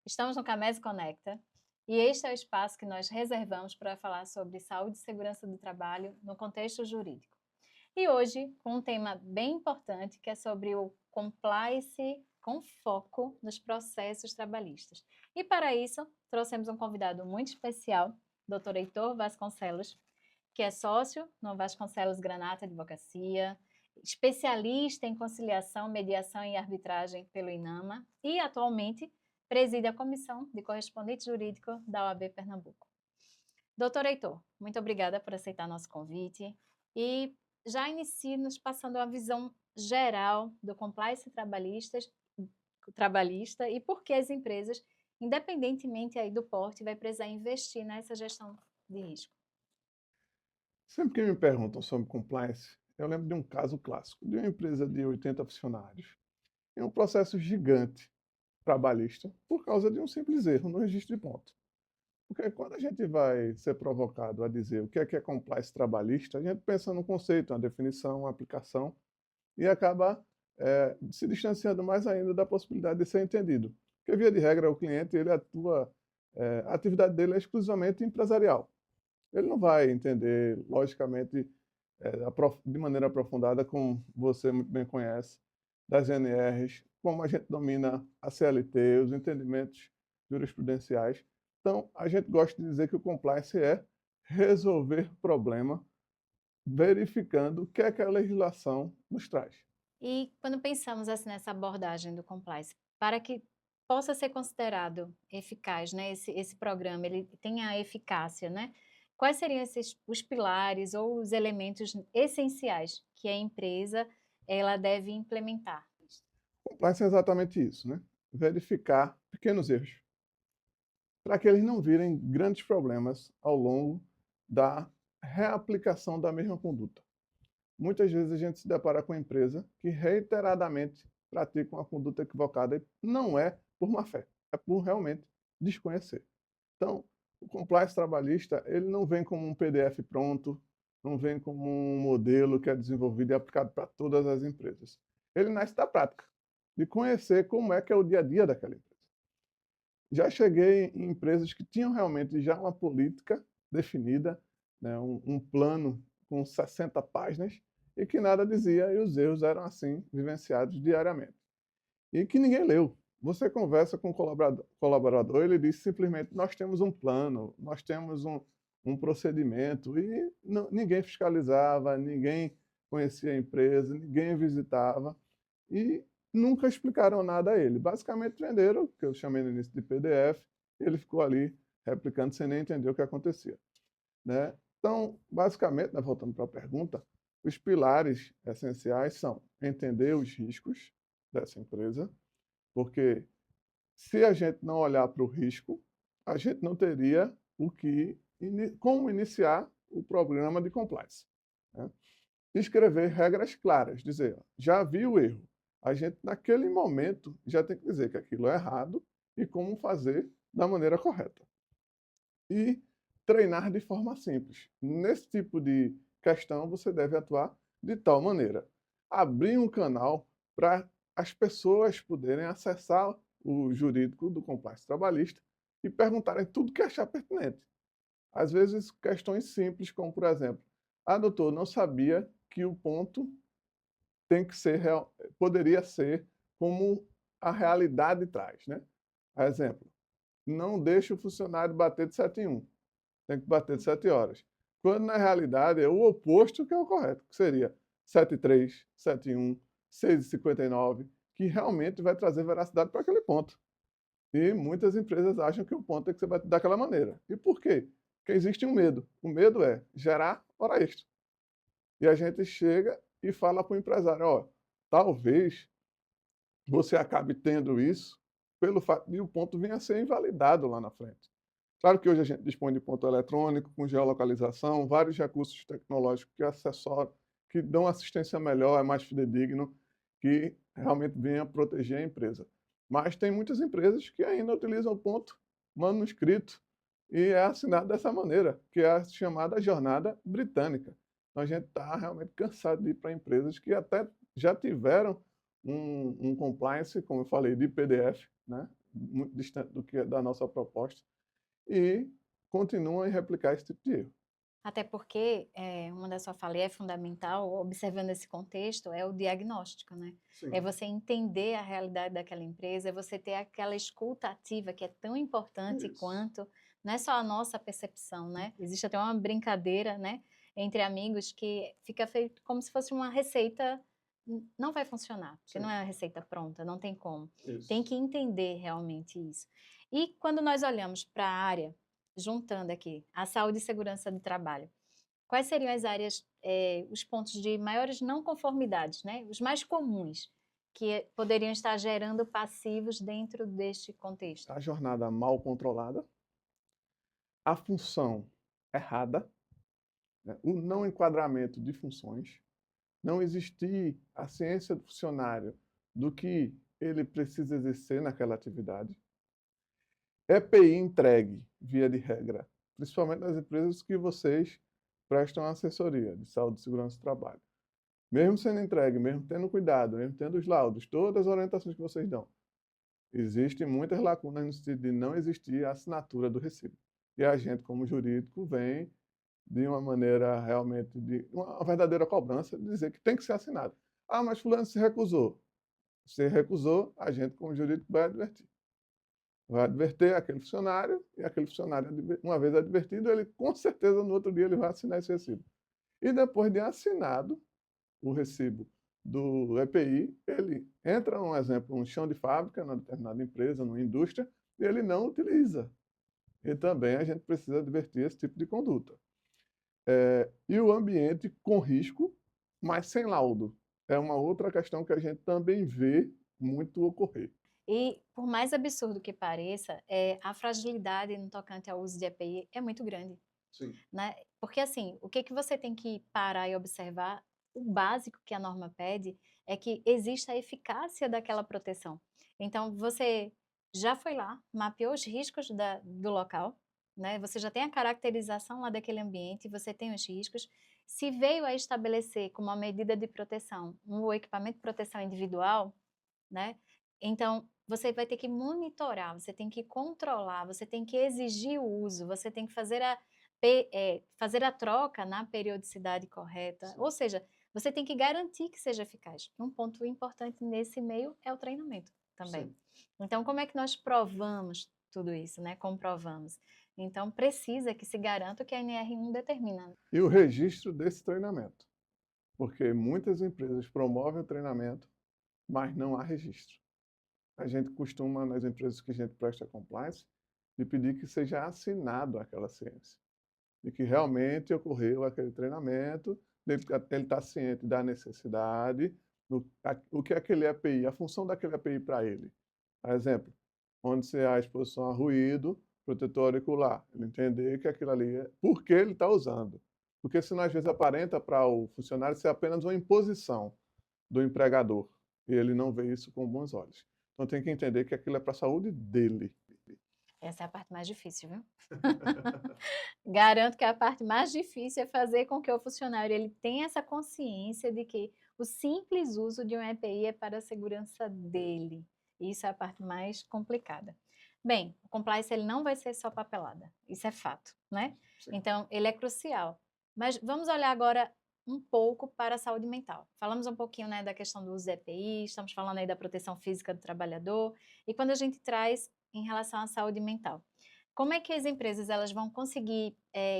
Estamos no Camese Conecta e este é o espaço que nós reservamos para falar sobre saúde e segurança do trabalho no contexto jurídico. E hoje, com um tema bem importante, que é sobre o compliance com foco nos processos trabalhistas. E para isso, trouxemos um convidado muito especial, Dr. Heitor Vasconcelos, que é sócio no Vasconcelos Granata Advocacia, especialista em conciliação, mediação e arbitragem pelo INAMA e, atualmente, preside a Comissão de Correspondente Jurídico da OAB Pernambuco. Doutor Heitor, muito obrigada por aceitar nosso convite e já inicie nos passando uma visão geral do compliance trabalhista e por que as empresas, independentemente aí do porte, vai precisar investir nessa gestão de risco. Sempre que me perguntam sobre compliance, eu lembro de um caso clássico, de uma empresa de 80 funcionários, em um processo gigante trabalhista, por causa de um simples erro no registro de ponto. Porque quando a gente vai ser provocado a dizer o que é compliance trabalhista, a gente pensa num conceito, uma definição, uma aplicação, e acaba se distanciando mais ainda da possibilidade de ser entendido. Porque, via de regra, o cliente, ele atua, a atividade dele é exclusivamente empresarial. Ele não vai entender, logicamente, de maneira aprofundada, como você muito bem conhece, das NRs, como a gente domina a CLT, os entendimentos jurisprudenciais. Então, a gente gosta de dizer que o compliance é resolver problema, verificando o que é que a legislação nos traz. E quando pensamos assim nessa abordagem do compliance, para que possa ser considerado eficaz, né, esse programa, ele tenha a eficácia, né? Quais seriam os pilares ou os elementos essenciais que a empresa ela deve implementar? Compliance é exatamente isso, né? Verificar pequenos erros, para que eles não virem grandes problemas ao longo da reaplicação da mesma conduta. Muitas vezes a gente se depara com uma empresa que reiteradamente pratica uma conduta equivocada e não é por má fé, é por realmente desconhecer. Então, o compliance trabalhista, ele não vem como um PDF pronto, não vem como um modelo que é desenvolvido e aplicado para todas as empresas. Ele nasce da prática, de conhecer como é que é o dia a dia daquela empresa. Já cheguei em empresas que tinham realmente já uma política definida, né, um plano com 60 páginas, e que nada dizia, e os erros eram assim, vivenciados diariamente. E que ninguém leu. Você conversa com o colaborador, ele diz simplesmente, nós temos um plano, nós temos um procedimento, e ninguém fiscalizava, ninguém conhecia a empresa, ninguém visitava, e nunca explicaram nada a ele. Basicamente venderam, que eu chamei no início de PDF, e ele ficou ali replicando sem nem entender o que acontecia, né? Então, basicamente, né, voltando para a pergunta, os pilares essenciais são entender os riscos dessa empresa, porque se a gente não olhar para o risco, a gente não teria como iniciar o programa de compliance, né? Escrever regras claras, dizer, ó, já vi o erro. A gente, naquele momento, já tem que dizer que aquilo é errado e como fazer da maneira correta. E treinar de forma simples. Nesse tipo de questão, você deve atuar de tal maneira. Abrir um canal para as pessoas poderem acessar o jurídico do compliance trabalhista e perguntarem tudo que achar pertinente. Às vezes, questões simples, como, por exemplo, doutor, não sabia que o ponto tem que ser poderia ser como a realidade traz, né? Exemplo, não deixe o funcionário bater de 7 em 1, tem que bater de 7 horas. Quando na realidade é o oposto que é o correto, que seria 7 e 3, 7 e 1, 6 e 59, que realmente vai trazer veracidade para aquele ponto. E muitas empresas acham que o ponto tem que ser batido daquela maneira. E por quê? Porque existe um medo. O medo é gerar hora extra. E a gente chega e fala para o empresário, ó, talvez você acabe tendo isso pelo fato de o ponto vir a ser invalidado lá na frente. Claro que hoje a gente dispõe de ponto eletrônico, com geolocalização, vários recursos tecnológicos que assessoram, que dão assistência melhor, é mais fidedigno, que realmente venha proteger a empresa. Mas tem muitas empresas que ainda utilizam o ponto manuscrito e é assinado dessa maneira, que é a chamada jornada britânica. Então a gente está realmente cansado de ir para empresas que até já tiveram um compliance, como eu falei, de PDF, né? muito distante do que é da nossa proposta, e continuam a replicar esse tipo de erro. Até porque, uma da sua fala e é fundamental, observando esse contexto, é o diagnóstico, né? É Sim, você entender a realidade daquela empresa, é você ter aquela escuta ativa que é tão importante isso. quanto, não é só a nossa percepção, né? Existe até uma brincadeira, né, entre amigos que fica feito como se fosse uma receita, não vai funcionar, porque não Sim, é uma receita pronta, não tem como. Tem isso. que entender realmente isso. E quando nós olhamos para a área, juntando aqui a saúde e segurança do trabalho, quais seriam as áreas, os pontos de maiores não conformidades, né? Os mais comuns, que poderiam estar gerando passivos dentro deste contexto? A jornada mal controlada, a função errada, né? O não enquadramento de funções, não existir a ciência do funcionário do que ele precisa exercer naquela atividade, EPI entregue, via de regra, principalmente nas empresas que vocês prestam assessoria de saúde e segurança do trabalho. Mesmo sendo entregue, mesmo tendo cuidado, mesmo tendo os laudos, todas as orientações que vocês dão, existem muitas lacunas no sentido de não existir a assinatura do recibo. E a gente, como jurídico, vem de uma maneira realmente de uma verdadeira cobrança de dizer que tem que ser assinado. Ah, mas fulano se recusou. Se recusou, a gente, como jurídico, vai advertir. Vai adverter aquele funcionário, e aquele funcionário, uma vez advertido, ele com certeza no outro dia ele vai assinar esse recibo. E depois de assinado o recibo do EPI, ele entra, um exemplo, um chão de fábrica, numa determinada empresa, numa indústria, e ele não utiliza. E também a gente precisa advertir esse tipo de conduta. E o ambiente com risco, mas sem laudo. É uma outra questão que a gente também vê muito ocorrer. E, por mais absurdo que pareça, a fragilidade no tocante ao uso de EPI é muito grande, Sim. né? Porque, assim, o que que você tem que parar e observar, o básico que a norma pede é que exista a eficácia daquela proteção. Então, você já foi lá, mapeou os riscos do local, né? Você já tem a caracterização lá daquele ambiente, você tem os riscos. Se veio a estabelecer como uma medida de proteção um equipamento de proteção individual, né? Então, você vai ter que monitorar, você tem que controlar, você tem que exigir o uso, você tem que fazer a troca na periodicidade correta. Sim. Ou seja, você tem que garantir que seja eficaz. Um ponto importante nesse meio é o treinamento também. Sim. Então, como é que nós provamos tudo isso, né? Comprovamos. Então, precisa que se garanta o que a NR1 determina. E o registro desse treinamento, porque muitas empresas promovem o treinamento, mas não há registro. A gente costuma, nas empresas que a gente presta compliance, de pedir que seja assinado aquela ciência, de que realmente ocorreu aquele treinamento, ele está ciente da necessidade, o que é aquele EPI, a função daquele EPI para ele. Por exemplo, onde se há exposição a ruído, protetor auricular, ele entender que aquilo ali é por que ele está usando. Porque senão às vezes aparenta para o funcionário ser apenas uma imposição do empregador, e ele não vê isso com bons olhos. Então tem que entender que aquilo é para a saúde dele. Essa é a parte mais difícil, viu? Garanto que a parte mais difícil é fazer com que o funcionário ele tenha essa consciência de que o simples uso de um EPI é para a segurança dele. Isso é a parte mais complicada. Bem, o compliance ele não vai ser só papelada, isso é fato, né? Sim. Então, ele é crucial. Mas vamos olhar agora um pouco para a saúde mental. Falamos um pouquinho, né, da questão do uso do EPI, estamos falando aí da proteção física do trabalhador, e quando a gente traz em relação à saúde mental, como é que as empresas elas vão conseguir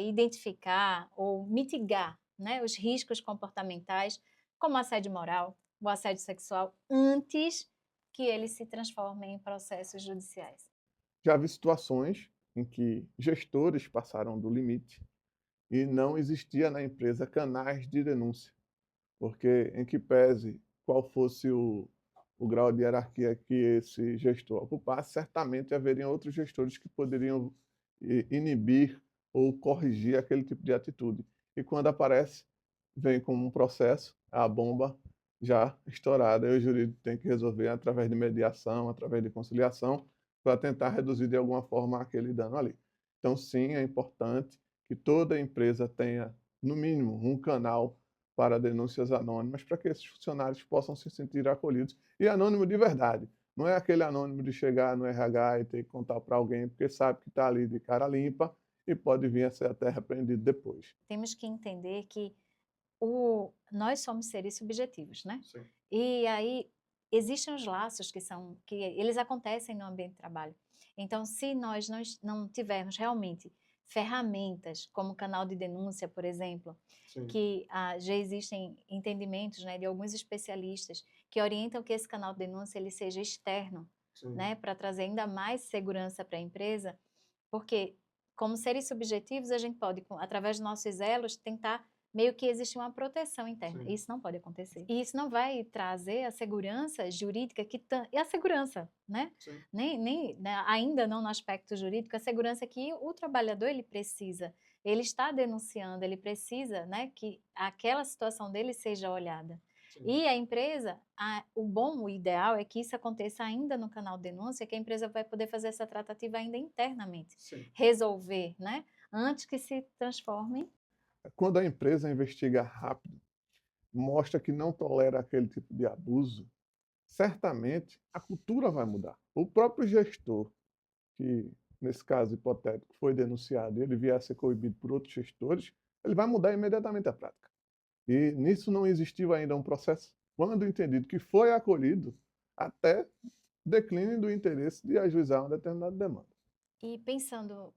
identificar ou mitigar, né, os riscos comportamentais, como o assédio moral, o assédio sexual, antes que eles se transformem em processos judiciais? Já vi situações em que gestores passaram do limite e não existia na empresa canais de denúncia, porque em que pese qual fosse o grau de hierarquia que esse gestor ocupasse, certamente haveriam outros gestores que poderiam inibir ou corrigir aquele tipo de atitude. E quando aparece, vem como um processo, a bomba já estourada, e o jurídico tem que resolver através de mediação, através de conciliação, para tentar reduzir de alguma forma aquele dano ali. Então, sim, é importante que toda empresa tenha, no mínimo, um canal para denúncias anônimas, para que esses funcionários possam se sentir acolhidos. E anônimo de verdade. Não é aquele anônimo de chegar no RH e ter que contar para alguém, porque sabe que está ali de cara limpa e pode vir a ser até repreendido depois. Temos que entender que nós somos seres subjetivos, né? Sim. E aí existem os laços que eles acontecem no ambiente de trabalho. Então, se nós não tivermos realmente ferramentas como canal de denúncia, por exemplo, Sim. que já existem entendimentos, né, de alguns especialistas que orientam que esse canal de denúncia ele seja externo, Sim. né, para trazer ainda mais segurança para a empresa, porque como seres subjetivos a gente pode, através dos nossos elos, tentar meio que existe uma proteção interna. Sim. Isso não pode acontecer. E isso não vai trazer a segurança jurídica e a segurança, né? Sim. Né, ainda não no aspecto jurídico, a segurança que o trabalhador ele precisa. Ele está denunciando, ele precisa, né, que aquela situação dele seja olhada. Sim. E a empresa, o ideal é que isso aconteça ainda no canal de denúncia, que a empresa vai poder fazer essa tratativa ainda internamente. Sim. Resolver, né? Antes que se transforme. Quando a empresa investiga rápido, mostra que não tolera aquele tipo de abuso, certamente a cultura vai mudar. O próprio gestor, que nesse caso hipotético foi denunciado e ele vier a ser coibido por outros gestores, ele vai mudar imediatamente a prática. E nisso não existiu ainda um processo, quando entendido que foi acolhido, até declínio do interesse de ajuizar uma determinada demanda. E pensando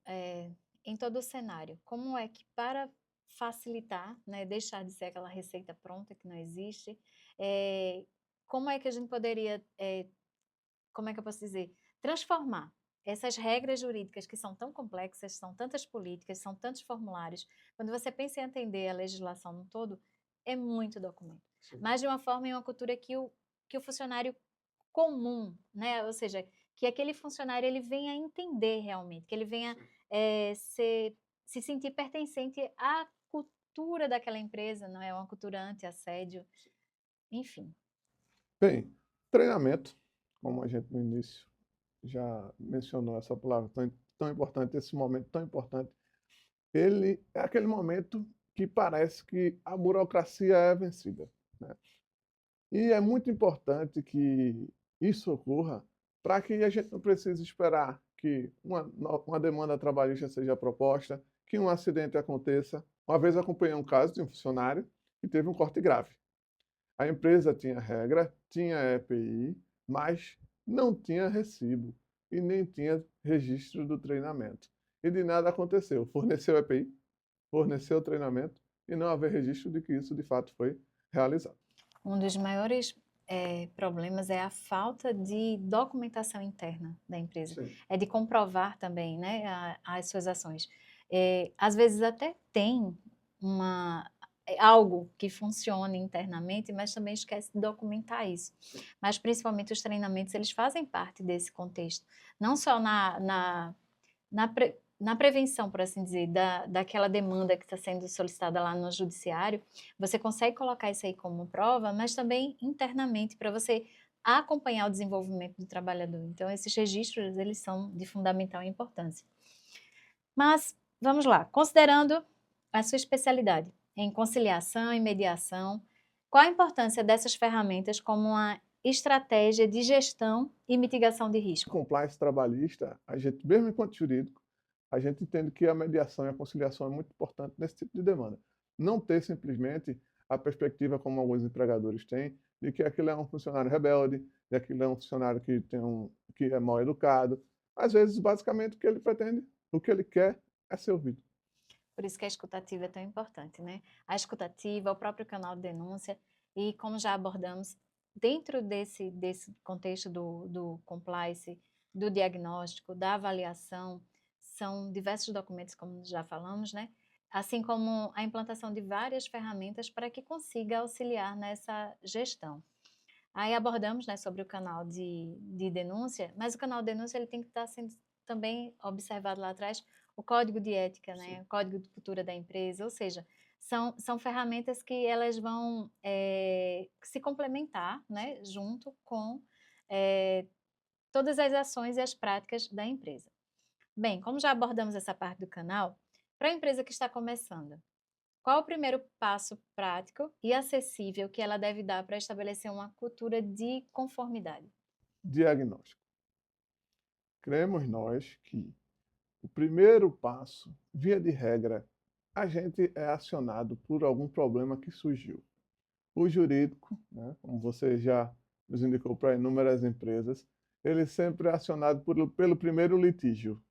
em todo o cenário, como é que para facilitar, né, deixar de ser aquela receita pronta que não existe, como é que a gente poderia, como é que eu posso dizer, transformar essas regras jurídicas que são tão complexas, são tantas políticas, são tantos formulários, quando você pensa em entender a legislação no todo, é muito documento. Sim. Mas de uma forma e uma cultura que o funcionário comum, né, ou seja, que aquele funcionário ele venha entender realmente, que ele venha se sentir pertencente à cultura daquela empresa, não é uma cultura anti-assédio, enfim. Bem, treinamento, como a gente no início já mencionou essa palavra tão importante, esse momento tão importante, ele é aquele momento que parece que a burocracia é vencida, né? E é muito importante que isso ocorra para que a gente não precise esperar que uma demanda trabalhista seja proposta, que um acidente aconteça. Uma vez acompanhei um caso de um funcionário que teve um corte grave. A empresa tinha regra, tinha EPI, mas não tinha recibo e nem tinha registro do treinamento. E de nada aconteceu. Forneceu EPI, forneceu treinamento e não haver registro de que isso de fato foi realizado. Um dos maiores problemas é a falta de documentação interna da empresa. Sim. É de comprovar também, né, as suas ações. Às vezes até tem algo que funcione internamente, mas também esquece de documentar isso. Sim. Mas principalmente os treinamentos, eles fazem parte desse contexto. Não só na prevenção, por assim dizer, daquela demanda que está sendo solicitada lá no judiciário, você consegue colocar isso aí como prova, mas também internamente, para você acompanhar o desenvolvimento do trabalhador. Então, esses registros, eles são de fundamental importância. Mas, vamos lá, considerando a sua especialidade em conciliação e mediação, qual a importância dessas ferramentas como uma estratégia de gestão e mitigação de risco? Compliance trabalhista, a gente, mesmo enquanto jurídico, a gente entende que a mediação e a conciliação é muito importante nesse tipo de demanda. Não ter simplesmente a perspectiva, como alguns empregadores têm, de que aquele é um funcionário rebelde, de aquele é um funcionário que é mal educado. Às vezes, basicamente, o que ele pretende, o que ele quer é ser ouvido. Por isso que a escutativa é tão importante, né? A escutativa, o próprio canal de denúncia, e como já abordamos, dentro desse contexto do compliance, do diagnóstico, da avaliação, são diversos documentos, como já falamos, né? Assim como a implantação de várias ferramentas para que consiga auxiliar nessa gestão. Aí abordamos, né, sobre o canal de denúncia, mas o canal de denúncia ele tem que estar sendo também observado lá atrás o código de ética, né, Sim. o código de cultura da empresa, ou seja, são ferramentas que elas vão se complementar, né, junto com todas as ações e as práticas da empresa. Bem, como já abordamos essa parte do canal, para a empresa que está começando, qual o primeiro passo prático e acessível que ela deve dar para estabelecer uma cultura de conformidade? diagnóstico. Cremos nós que o primeiro passo, via de regra, a gente é acionado por algum problema que surgiu. O jurídico, né, como você já nos indicou para inúmeras empresas, ele sempre é acionado pelo primeiro litígio.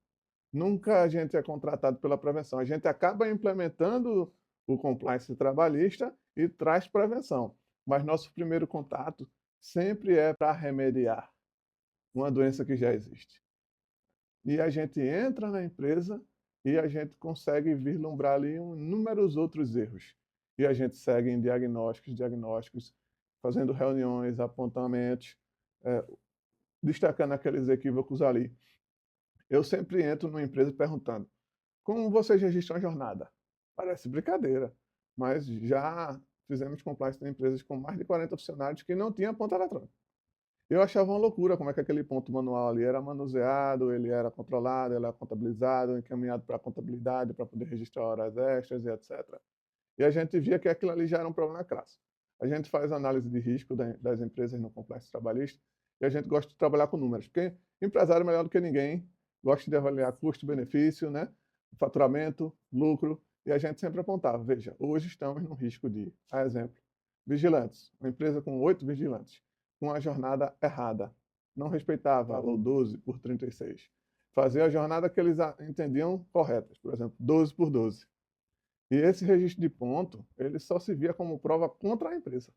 Nunca a gente é contratado pela prevenção. A gente acaba implementando o compliance trabalhista e traz prevenção. Mas nosso primeiro contato sempre é para remediar uma doença que já existe. E a gente entra na empresa e a gente consegue vislumbrar ali inúmeros outros erros. E a gente segue em diagnósticos, fazendo reuniões, apontamentos, destacando aqueles equívocos ali. Eu sempre entro numa empresa perguntando: como vocês registram a jornada? Parece brincadeira, mas já fizemos compliance em empresas com mais de 40 funcionários que não tinham ponta eletrônica. Eu achava uma loucura como é que aquele ponto manual ali era manuseado, ele era controlado, ele era contabilizado, encaminhado para a contabilidade para poder registrar horas extras e etc. E a gente via que aquilo ali já era um problema crasso. A gente faz análise de risco das empresas no complexo trabalhista e a gente gosta de trabalhar com números, porque empresário melhor do que ninguém gosta de avaliar custo-benefício, né? Faturamento, lucro, e a gente sempre apontava, veja, hoje estamos num risco de, a exemplo, vigilantes, uma empresa com 8 vigilantes, com a jornada errada, não respeitava o 12 por 36, fazia a jornada que eles entendiam corretas, por exemplo, 12 por 12. E esse registro de ponto, ele só se via como prova contra a empresa.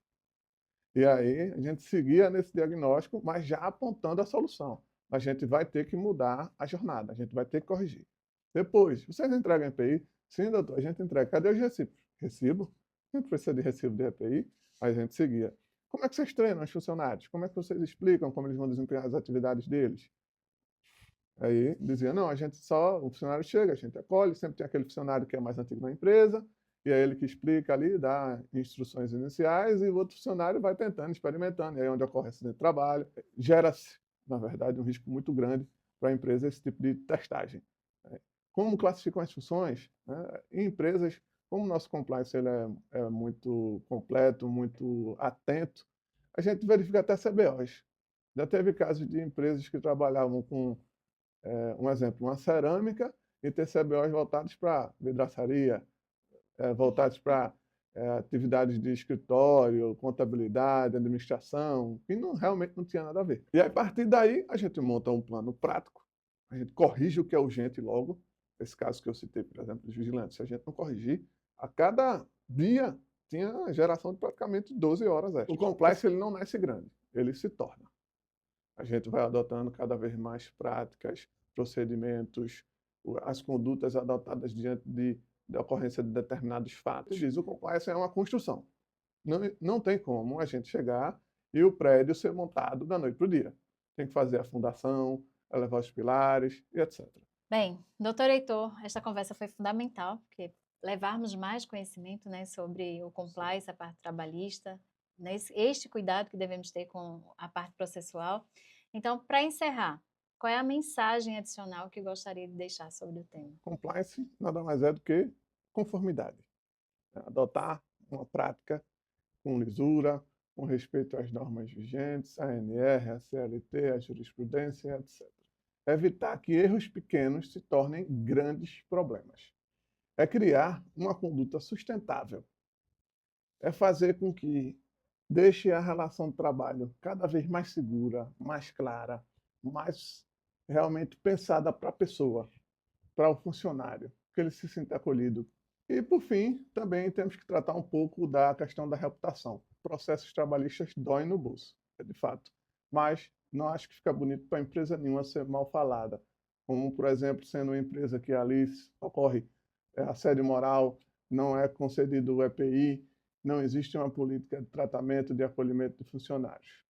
E aí a gente seguia nesse diagnóstico, mas já apontando a solução. A gente vai ter que mudar a jornada, a gente vai ter que corrigir. Depois, vocês entregam EPI? Sim, doutor, a gente entrega. Cadê os recibos? Recibo? A gente precisa de recibo de EPI? Aí a gente seguia. Como é que vocês treinam os funcionários? Como é que vocês explicam como eles vão desempenhar as atividades deles? Aí dizia, não, a gente só, o funcionário chega, a gente acolhe, sempre tem aquele funcionário que é mais antigo na empresa, e é ele que explica ali, dá instruções iniciais, e o outro funcionário vai tentando, experimentando, e aí é onde ocorre acidente de trabalho. Gera-se, na verdade, um risco muito grande para a empresa esse tipo de testagem. Como classificam as funções? Em empresas, como o nosso compliance ele é muito completo, muito atento, a gente verifica até CBOs. Já teve casos de empresas que trabalhavam com um exemplo, uma cerâmica e ter CBOs voltados para vidraçaria, voltados para atividades de escritório, contabilidade, administração, que realmente não tinha nada a ver. E aí, a partir daí, a gente monta um plano prático, a gente corrige o que é urgente logo. Esse caso que eu citei, por exemplo, dos vigilantes, se a gente não corrigir, a cada dia tinha geração de praticamente 12 horas extras. O compliance ele não nasce grande, ele se torna. A gente vai adotando cada vez mais práticas, procedimentos, as condutas adotadas diante da ocorrência de determinados fatos. Diz, o compliance é uma construção. Não tem como a gente chegar e o prédio ser montado da noite para o dia. Tem que fazer a fundação, elevar os pilares e etc. Bem, doutor Heitor, esta conversa foi fundamental, porque levarmos mais conhecimento, né, sobre o compliance, a parte trabalhista, né, este cuidado que devemos ter com a parte processual. Então, para encerrar, qual é a mensagem adicional que gostaria de deixar sobre o tema? Compliance nada mais é do que conformidade. Adotar uma prática com lisura, com respeito às normas vigentes, a ANR, a CLT, a jurisprudência, etc. Evitar que erros pequenos se tornem grandes problemas. É criar uma conduta sustentável. É fazer com que deixe a relação de trabalho cada vez mais segura, mais clara, mais realmente pensada para a pessoa, para o funcionário, que ele se sinta acolhido. E, por fim, também temos que tratar um pouco da questão da reputação. Processos trabalhistas doem no bolso, é de fato. Mas não acho que fica bonito para empresa nenhuma ser mal falada. Como, por exemplo, sendo uma empresa que ali ocorre assédio moral, não é concedido o EPI, não existe uma política de tratamento, de acolhimento de funcionários.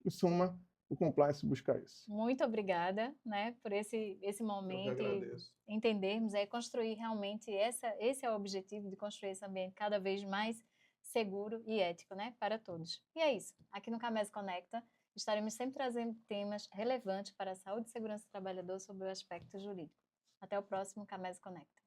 Em suma, o compliance busca isso. Muito obrigada, né, por esse momento e entendermos, construir realmente, esse é o objetivo de construir esse ambiente cada vez mais seguro e ético, né, para todos. E é isso, aqui no Camese Conecta, estaremos sempre trazendo temas relevantes para a saúde e segurança do trabalhador sob o aspecto jurídico. Até o próximo Camese Conecta.